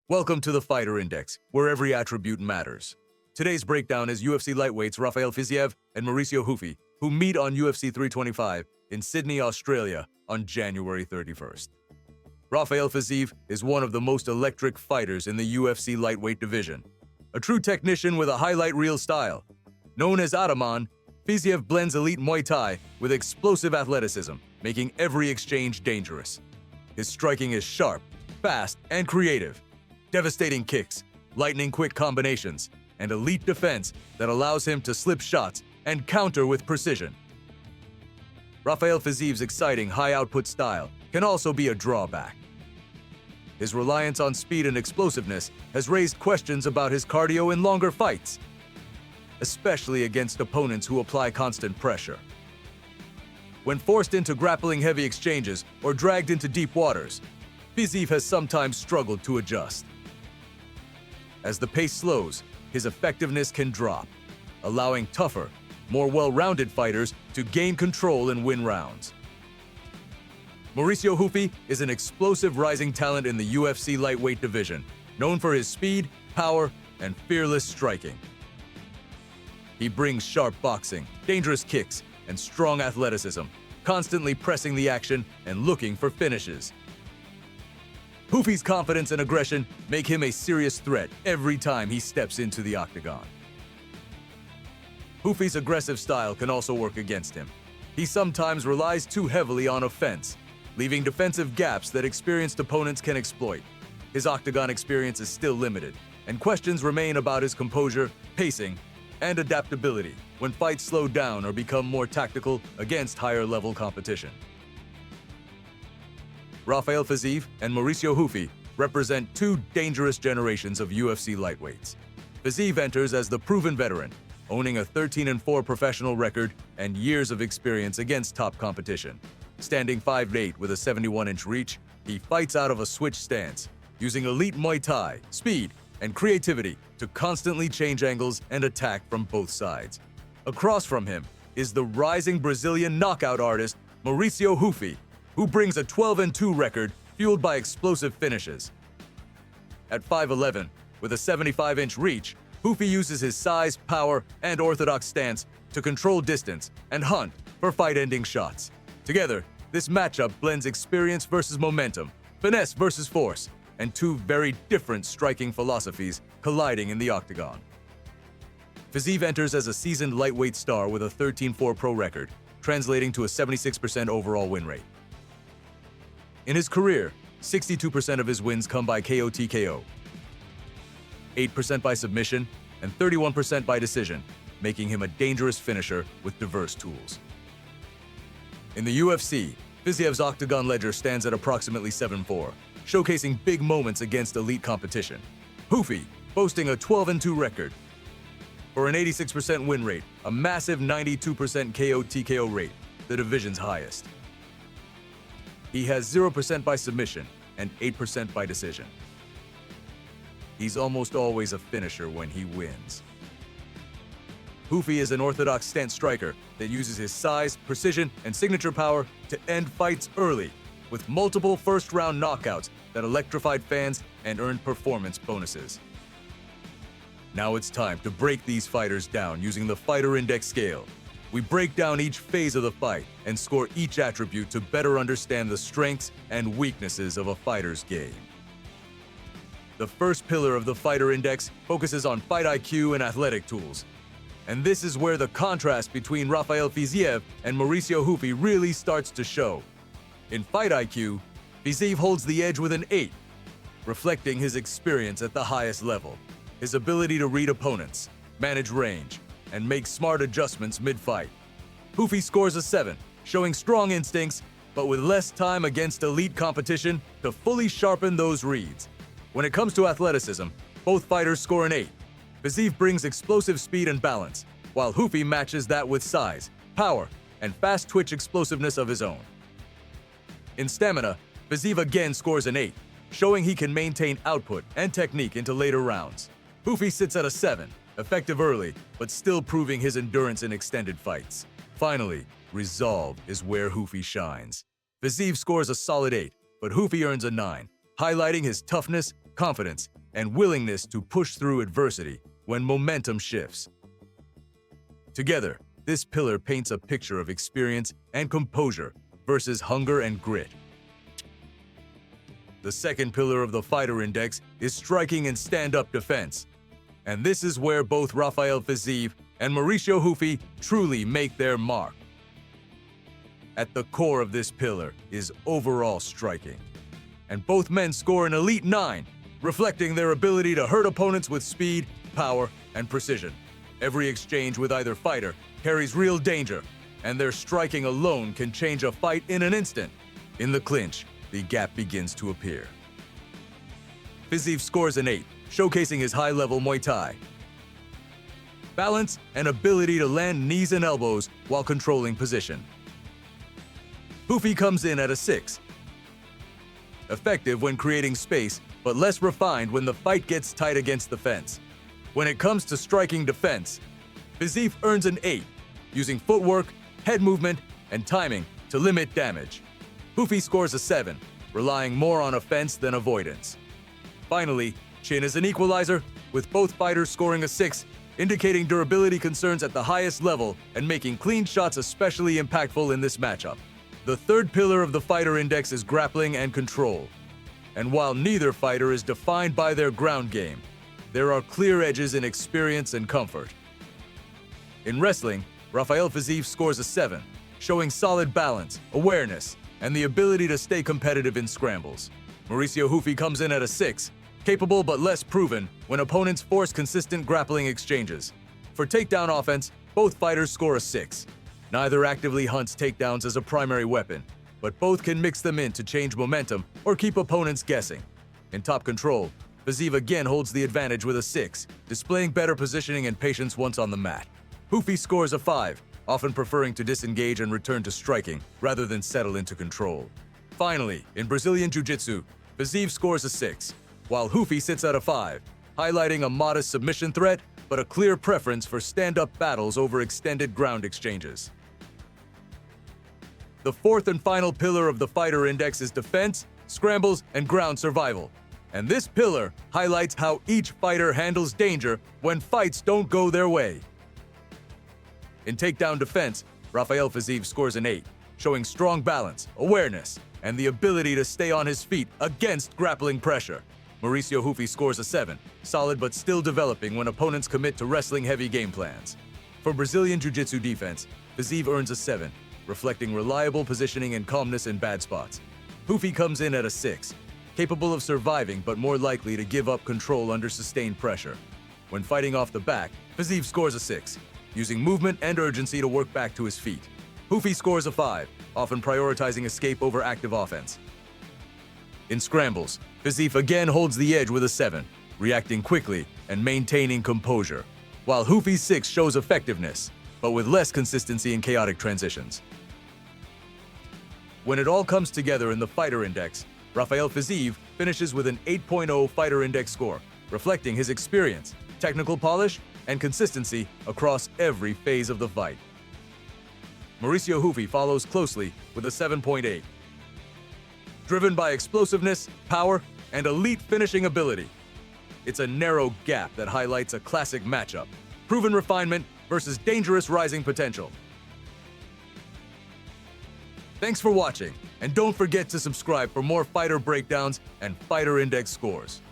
Welcome to the Fighter Index, where every attribute matters. Today's breakdown is UFC lightweights Rafael Fiziev and Mauricio Ruffy, who meet on UFC 325 in Sydney, Australia on January 31st. Rafael Fiziev is one of the most electric fighters in the UFC lightweight division. A true technician with a highlight reel style. Known as Ataman, Fiziev blends elite Muay Thai with explosive athleticism, making every exchange dangerous. His striking is sharp, fast, and creative. Devastating kicks, lightning-quick combinations, and elite defense that allows him to slip shots and counter with precision. Rafael Fiziev's exciting high-output style can also be a drawback. His reliance on speed and explosiveness has raised questions about his cardio in longer fights, especially against opponents who apply constant pressure. When forced into grappling-heavy exchanges or dragged into deep waters, Fiziev has sometimes struggled to adjust. As the pace slows, his effectiveness can drop, allowing tougher, more well-rounded fighters to gain control and win rounds. Mauricio Ruffy is an explosive rising talent in the UFC lightweight division, known for his speed, power, and fearless striking. He brings sharp boxing, dangerous kicks, and strong athleticism, constantly pressing the action and looking for finishes. Ruffy's confidence and aggression make him a serious threat every time he steps into the octagon. Ruffy's aggressive style can also work against him. He sometimes relies too heavily on offense, leaving defensive gaps that experienced opponents can exploit. His octagon experience is still limited, and questions remain about his composure, pacing, and adaptability when fights slow down or become more tactical against higher-level competition. Rafael Fiziev and Mauricio Ruffy represent two dangerous generations of UFC lightweights. Fiziev enters as the proven veteran, owning a 13-4 professional record and years of experience against top competition. Standing 5'8" with a 71-inch reach, he fights out of a switch stance, using elite Muay Thai, speed, and creativity to constantly change angles and attack from both sides. Across from him is the rising Brazilian knockout artist Mauricio Ruffy, who brings a 12-2 record fueled by explosive finishes. At 5'11", with a 75-inch reach, Ruffy uses his size, power, and orthodox stance to control distance and hunt for fight-ending shots. Together, this matchup blends experience versus momentum, finesse versus force, and two very different striking philosophies colliding in the octagon. Fiziev enters as a seasoned lightweight star with a 13-4 pro record, translating to a 76% overall win rate. In his career, 62% of his wins come by KO/TKO, 8% by submission, and 31% by decision, making him a dangerous finisher with diverse tools. In the UFC, Fiziev's octagon ledger stands at approximately 7-4, showcasing big moments against elite competition. Ruffy, boasting a 12-2 record. For an 86% win rate, a massive 92% KO/TKO rate, the division's highest. He has 0% by submission and 8% by decision. He's almost always a finisher when he wins. Ruffy is an orthodox stance striker that uses his size, precision, and signature power to end fights early, with multiple first-round knockouts that electrified fans and earned performance bonuses. Now it's time to break these fighters down using the Fighter Index scale. We break down each phase of the fight and score each attribute to better understand the strengths and weaknesses of a fighter's game. The first pillar of the Fighter Index focuses on fight IQ and athletic tools. And this is where the contrast between Rafael Fiziev and Mauricio Ruffy really starts to show. In fight IQ, Fiziev holds the edge with an 8, reflecting his experience at the highest level, his ability to read opponents, manage range, and make smart adjustments mid-fight. Ruffy scores a 7, showing strong instincts, but with less time against elite competition to fully sharpen those reads. When it comes to athleticism, both fighters score an 8. Fiziev brings explosive speed and balance, while Ruffy matches that with size, power, and fast twitch explosiveness of his own. In stamina, Fiziev again scores an 8, showing he can maintain output and technique into later rounds. Ruffy sits at a 7, effective early, but still proving his endurance in extended fights. Finally, resolve is where Ruffy shines. Fiziev scores a solid 8, but Ruffy earns a 9, highlighting his toughness, confidence, and willingness to push through adversity when momentum shifts. Together, this pillar paints a picture of experience and composure versus hunger and grit. The second pillar of the fighter index is striking and stand-up defense. And this is where both Rafael Fiziev and Mauricio Ruffy truly make their mark. At the core of this pillar is overall striking. And both men score an elite 9, reflecting their ability to hurt opponents with speed, power, and precision. Every exchange with either fighter carries real danger, and their striking alone can change a fight in an instant. In the clinch, the gap begins to appear. Fiziev scores an 8, showcasing his high-level Muay Thai balance and ability to land knees and elbows while controlling position. Ruffy comes in at a 6, effective when creating space, but less refined when the fight gets tight against the fence. When it comes to striking defense, Fiziev earns an 8, using footwork, head movement, and timing to limit damage. Ruffy scores a 7, relying more on offense than avoidance. Finally, chin is an equalizer, with both fighters scoring a 6, indicating durability concerns at the highest level and making clean shots especially impactful in this matchup. The third pillar of the fighter index is grappling and control. And while neither fighter is defined by their ground game, there are clear edges in experience and comfort. In wrestling, Rafael Fiziev scores a 7, showing solid balance, awareness, and the ability to stay competitive in scrambles. Mauricio Ruffy comes in at a 6, capable but less proven when opponents force consistent grappling exchanges. For takedown offense, both fighters score a 6. Neither actively hunts takedowns as a primary weapon, but both can mix them in to change momentum or keep opponents guessing. In top control, Fiziev again holds the advantage with a 6, displaying better positioning and patience once on the mat. Ruffy scores a 5, often preferring to disengage and return to striking rather than settle into control. Finally, in Brazilian Jiu-Jitsu, Fiziev scores a 6, while Ruffy sits at a 5, highlighting a modest submission threat but a clear preference for stand-up battles over extended ground exchanges. The fourth and final pillar of the fighter index is defense, scrambles, and ground survival. And this pillar highlights how each fighter handles danger when fights don't go their way. In takedown defense, Rafael Fiziev scores an 8, showing strong balance, awareness, and the ability to stay on his feet against grappling pressure. Mauricio Ruffy scores a 7, solid but still developing when opponents commit to wrestling-heavy game plans. For Brazilian Jiu-Jitsu defense, Fiziev earns a 7, reflecting reliable positioning and calmness in bad spots. Ruffy comes in at a 6, capable of surviving but more likely to give up control under sustained pressure. When fighting off the back, Fiziev scores a 6, using movement and urgency to work back to his feet. Ruffy scores a 5, often prioritizing escape over active offense. In scrambles, Fiziev again holds the edge with a 7, reacting quickly and maintaining composure, while Ruffy's 6 shows effectiveness, but with less consistency in chaotic transitions. When it all comes together in the fighter index, Rafael Fiziev finishes with an 8.0 fighter index score, reflecting his experience, technical polish, and consistency across every phase of the fight. Mauricio Ruffy follows closely with a 7.8. Driven by explosiveness, power, and elite finishing ability. It's a narrow gap that highlights a classic matchup, proven refinement versus dangerous rising potential. Thanks for watching, and don't forget to subscribe for more fighter breakdowns and fighter index scores.